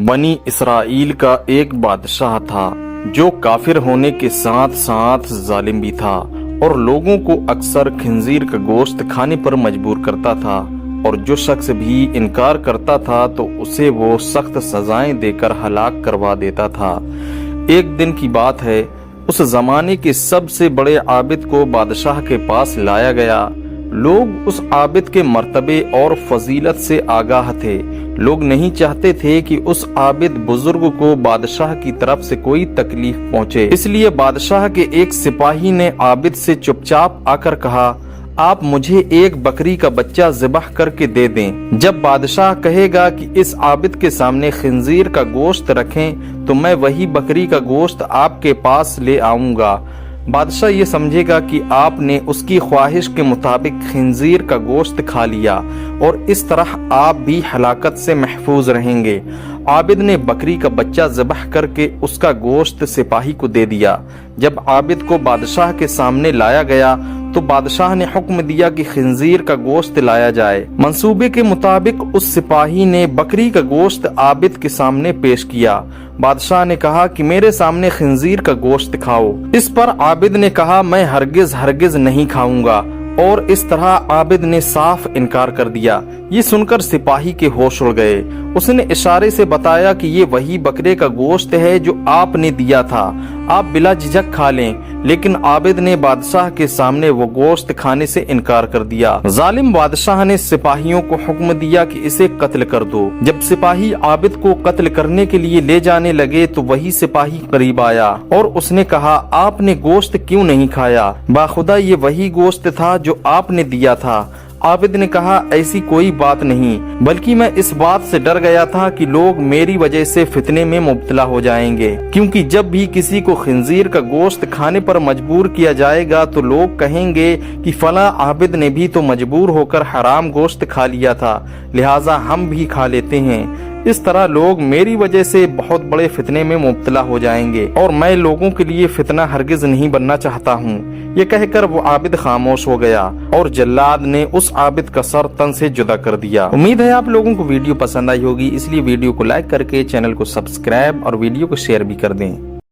बनी इसराइल का एक बादशाह था जो काफिर होने के साथ साथ जालिम भी था और लोगों को अक्सर खिंजीर का गोश्त खाने पर मजबूर करता था, और जो शख्स भी इनकार करता था तो उसे वो सख्त सजाएं देकर हलाक करवा देता था। एक दिन की बात है, उस जमाने के सबसे बड़े आबिद को बादशाह के पास लाया गया। लोग उस आबिद के मर्तबे और फजीलत से आगाह थे। लोग नहीं चाहते थे कि उस आबिद बुजुर्ग को बादशाह की तरफ से कोई तकलीफ पहुंचे, इसलिए बादशाह के एक सिपाही ने आबिद से चुपचाप आकर कहा, आप मुझे एक बकरी का बच्चा ज़िबह करके दे दें। जब बादशाह कहेगा कि इस आबिद के सामने खिंजीर का गोश्त रखें तो मैं वही बकरी का गोश्त आपके पास ले आऊंगा। बादशाह ये समझेगा कि आपने उसकी ख्वाहिश के मुताबिक खिंजीर का गोश्त खा लिया और इस तरह आप भी हलाकत से महफूज रहेंगे। आबिद ने बकरी का बच्चा ज़िबह करके उसका गोश्त सिपाही को दे दिया। जब आबिद को बादशाह के सामने लाया गया तो बादशाह ने हुक्म दिया कि खिंजीर का गोश्त लाया जाए। मंसूबे के मुताबिक उस सिपाही ने बकरी का गोश्त आबिद के सामने पेश किया। बादशाह ने कहा कि मेरे सामने खिंजीर का गोश्त खाओ। इस पर आबिद ने कहा, मैं हरगिज नहीं खाऊंगा, और इस तरह आबिद ने साफ इनकार कर दिया। ये सुनकर सिपाही के होश उड़ गए। उसने इशारे से बताया कि ये वही बकरे का गोश्त है जो आपने दिया था, आप बिला झिझक खा लें। लेकिन आबिद ने बादशाह के सामने वो गोश्त खाने से इनकार कर दिया। जालिम बादशाह ने सिपाहियों को हुक्म दिया कि इसे कत्ल कर दो। जब सिपाही आबिद को कत्ल करने के लिए ले जाने लगे तो वही सिपाही करीब आया और उसने कहा, आपने गोश्त क्यों नहीं खाया? बाखुदा ये वही गोश्त था जो आपने दिया था। आबिद ने कहा, ऐसी कोई बात नहीं, बल्कि मैं इस बात से डर गया था कि लोग मेरी वजह से फितने में मुब्तला हो जाएंगे, क्योंकि जब भी किसी को खिंजीर का गोश्त खाने पर मजबूर किया जाएगा तो लोग कहेंगे कि फला आबिद ने भी तो मजबूर होकर हराम गोश्त खा लिया था, लिहाजा हम भी खा लेते हैं। इस तरह लोग मेरी वजह से बहुत बड़े फितने में मुब्तला हो जाएंगे और मैं लोगों के लिए फितना हरगिज नहीं बनना चाहता हूँ। ये कहकर वो आबिद खामोश हो गया और जल्लाद ने उस आबिद का सर तन से जुदा कर दिया। उम्मीद है आप लोगों को वीडियो पसंद आई होगी, इसलिए वीडियो को लाइक करके चैनल को सब्सक्राइब और वीडियो को शेयर भी कर दें।